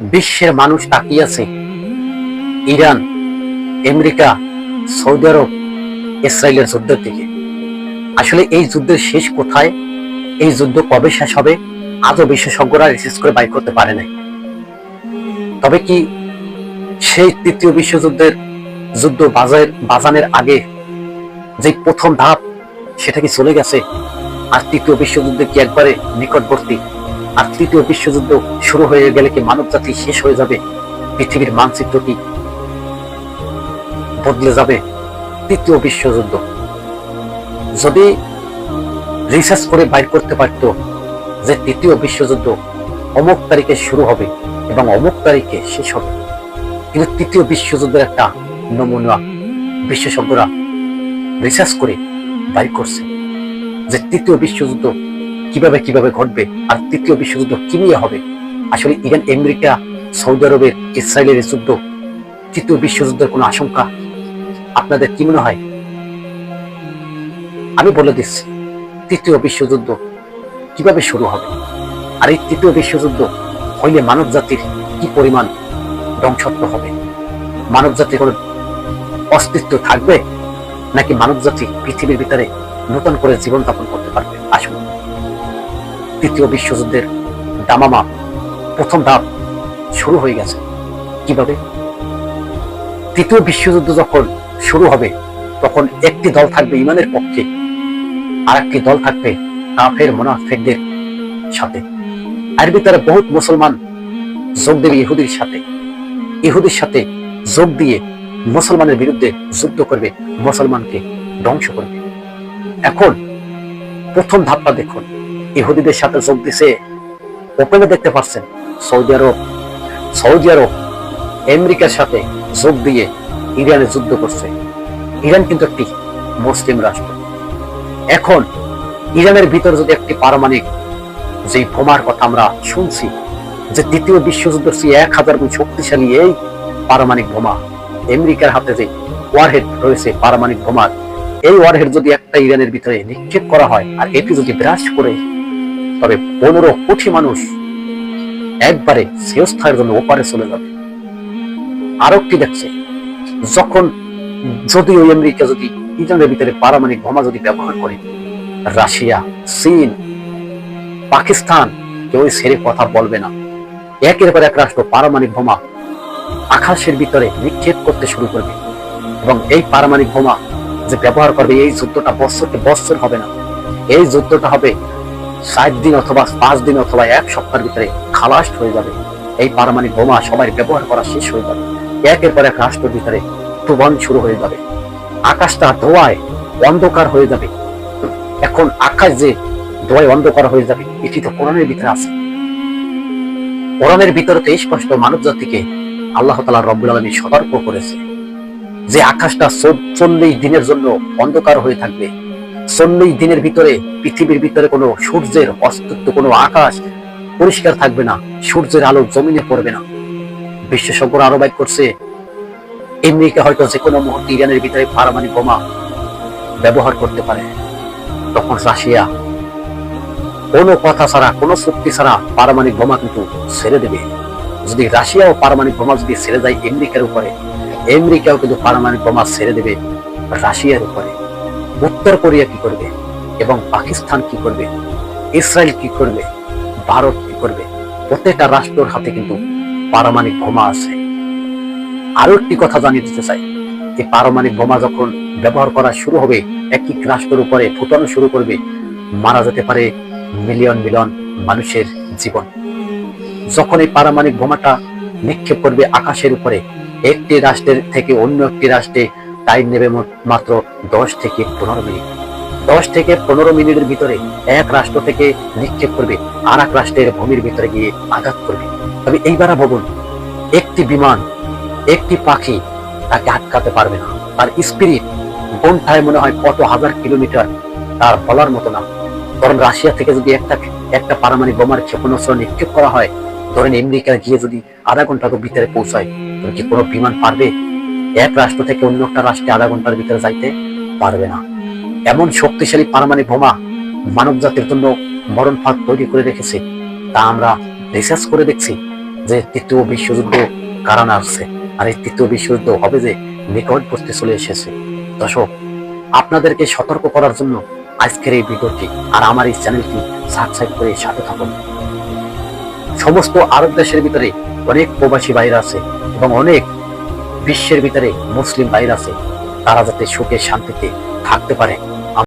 বিশ্বের মানুষ তাকিয়ে আছে ইরান, আমেরিকা, সৌদি আরব, ইসরায়েলের যুদ্ধের দিকে। আসলে এই যুদ্ধের শেষ কোথায়, এই যুদ্ধ কবে শেষ হবে, আজও বিশেষজ্ঞরা রিসার্চ করে বাইর করতে পারে নাই। তবে কি সেই তৃতীয় বিশ্বযুদ্ধের যুদ্ধ বাজানের আগে যে প্রথম ধাপ সেটা কি চলে গেছে? আর তৃতীয় বিশ্বযুদ্ধ কি একবারে নিকটবর্তী? আর তৃতীয় বিশ্বযুদ্ধ শুরু হয়ে গেলে কি মানব জাতি শেষ হয়ে যাবে? পৃথিবীর মানচিত্র কি বদলে যাবে? তৃতীয় বিশ্বযুদ্ধ যদি রিসার্চ করে বাইর করতে পারত যে তৃতীয় বিশ্বযুদ্ধ অমুক তারিখে শুরু হবে এবং অমুক তারিখে শেষ হবে, কিন্তু তৃতীয় বিশ্বযুদ্ধের একটা নমুনা বিশেষজ্ঞরা রিসার্চ করে বাইর করছে যে তৃতীয় বিশ্বযুদ্ধ কিভাবে কিভাবে ঘটবে আর তৃতীয় বিশ্বযুদ্ধ কি নিয়ে হবে। আসলে ইরান, আমেরিকা, সৌদি আরবের, ইসরায়েলের যুদ্ধ তৃতীয় বিশ্বযুদ্ধের কোনো আশঙ্কা আপনাদের কি মনে হয়? আমি বলে দিচ্ছি তৃতীয় বিশ্বযুদ্ধ কিভাবে শুরু হবে, আর এই তৃতীয় বিশ্বযুদ্ধ হইলে মানব জাতির কি পরিমাণ ধ্বংসত্ব হবে। মানব জাতির কোনো অস্তিত্ব থাকবে, নাকি মানব জাতি পৃথিবীর ভিতরে নতুন করে জীবন যাপন করতে পারবে? আসুন, তৃতীয় বিশ্বযুদ্ধের দামামা প্রথম ধাপ শুরু হয়ে গেছে। কিভাবে? তৃতীয় বিশ্বযুদ্ধ যখন শুরু হবে তখন একটি দল থাকবে ইমানের পক্ষে, আর একটি দল থাকবে কাফের মুনাফিকদের সাথে। এর ভিতরে বহুত মুসলমান যোগ দেবে ইহুদির সাথে, ইহুদির সাথে যোগ দিয়ে মুসলমানের বিরুদ্ধে যুদ্ধ করবে, মুসলমানকে ধ্বংস করবে। এখন প্রথম ধাপটা দেখুন, ইহুদিদের সাথে যোগ দিছে ওপেনে দেখতে পাচ্ছেন সৌদি আরব আমেরিকার সাথে যোগ দিয়ে ইরানে যুদ্ধ করছে। ইরান কিন্তু একটি মুসলিম রাষ্ট্র। এখন ইরানের ভিতর যদি একটি পারমাণবিক যে বোমার কথা আমরা শুনছি যে দ্বিতীয় বিশ্বযুদ্ধের 1000 গুণ শক্তিশালী এই পারমাণবিক বোমা, আমেরিকার হাতে যে ওয়ারহেড রয়েছে পারমাণবিক বোমার, এই ওয়ারহেড যদি একটা ইরানের ভিতরে নিক্ষেপ করা হয় আর এটি যদি বিরাজ করে, তবে 15 কোটি মানুষ একবারে চিরস্থায়ীর জন্য ওপারে চলে যাবে। আরো কি দেখছে, যখন যদি ওই আমেরিকা যদি ইরানের ভিতরে পারমাণবিক বোমা যদি ব্যবহার করে, রাশিয়া, চীন, পাকিস্তান কেউ ছেড়ে কথা বলবে না। একের পর এক রাষ্ট্র পারমাণবিক বোমা আকাশের ভিতরে নিক্ষেপ করতে শুরু করবে, এবং এই পারমাণবিক বোমা যে ব্যবহার করবে, এই যুদ্ধটা বছরকে বছর হবে না, এই যুদ্ধটা হবে 7 দিন অথবা 5 দিন অথবা 1 সপ্তাহের ভিতরে খালাস হয়ে যাবে। এই পারমাণবিক বোমা সবাই ব্যবহার করা শেষ হয়ে যাবে। একের পর এক রাষ্ট্রের ভিতরে তুফান শুরু হয়ে যাবে, আকাশটা ধোঁয়ায় অন্ধকার হয়ে যাবে। এখন আকাশ যে ধোঁয়ায় অন্ধকার হয়ে যাবে, এটি তো কোরআনের ভিতরে আছে। কোরআনের ভিতরে তো স্পষ্ট মানব জাতিকে আল্লাহ তাআলা রব্বুল আলামিন সতর্ক করেছে যে আকাশটা 40 দিনের জন্য অন্ধকার হয়ে থাকবে। 40 দিনের ভিতরে পৃথিবীর ভিতরে কোনো সূর্যের অস্তিত্ব, কোনো আকাশ পরিষ্কার থাকবে না, সূর্যের আলো জমিনে পড়বে না। বিশেষজ্ঞরা আরো বাইর করছে আমেরিকা হয়তো যে কোনো মুহূর্তে ইরানের ভিতরে পারমাণবিক বোমা ব্যবহার করতে পারে। তখন রাশিয়া কোনো কথা ছাড়া, কোনো চুক্তি ছাড়া পারমাণবিক বোমা কিন্তু ছেড়ে দেবে। যদি রাশিয়াও পারমাণবিক বোমা যদি ছেড়ে যায় আমেরিকার উপরে, আমেরিকাও কিন্তু পারমাণবিক বোমা ছেড়ে দেবে রাশিয়ার উপরে। উত্তর কোরিয়া কি করবে, এবং পাকিস্তান কি করবে, ইসরায়েল কি করবে, ভারত কি করবে? প্রত্যেকটা রাষ্ট্রের হাতে কিন্তু পারমাণবিক বোমা আছে। আরো একটি কথা জানিয়ে দিতে চাই, এই পারমাণবিক বোমা যখন ব্যবহার করা শুরু হবে, এক এক রাষ্ট্রের উপরে ফুটানো শুরু করবে, মারা যেতে পারে মিলিয়ন মিলিয়ন মানুষের জীবন। যখন এই পারমাণবিক বোমাটা নিক্ষেপ করবে আকাশের উপরে, একটি রাষ্ট্রের থেকে অন্য একটি রাষ্ট্রে টাইম নেবে মাত্র 10 থেকে 15 মিনিট। 10 থেকে 15 মিনিটের ভিতরে এক রাষ্ট্র থেকে নিক্ষেপ করবে আর এক রাষ্ট্রের ভূমির ভিতরে গিয়ে আঘাত করবে। তবে এইবার ভাবুন, একটি বিমান, একটি পাখি তাকে আটকাতে পারবে না। তার স্পিরিট ঘন্টায় মনে হয় কত হাজার কিলোমিটার, তার বলার মতো না। কারণ রাশিয়া থেকে যদি একটা পারমাণবিক বোমার ক্ষেপণাস্ত্র নিক্ষেপ করা হয়, ধরেন আমেরিকা গিয়ে যদি আধা ঘন্টা ভিতরে পৌঁছায়, তবে কি কোনো বিমান পারবে এক রাষ্ট্র থেকে অন্য একটা রাষ্ট্রে আধা ঘন্টার ভিতরে যাইতে? পারবে না। এমন শক্তিশালী পারমাণবিক বোমা মানব জাতির জন্য মরণ ফাঁদ তৈরি করে রেখেছে, তা আমরা রিসার্চ করে দেখছি যে তৃতীয় বিশ্বযুদ্ধ কারণ আসছে, আর এই তৃতীয় বিশ্বযুদ্ধ হবে যে নিকটবর্তী চলে এসেছে। দর্শক, আপনাদেরকে সতর্ক করার জন্য আজকের এই ভিডিওটি আর আমার এই চ্যানেলটি সাবস্ক্রাইব করে সাথে থাকুন। সমস্ত আরব দেশের ভিতরে অনেক প্রবাসী ভাইরা আছে এবং অনেক বিশ্বের ভিতরে মুসলিম ভাইরা আছে, তারা যাতে সুখে শান্তিতে থাকতে পারে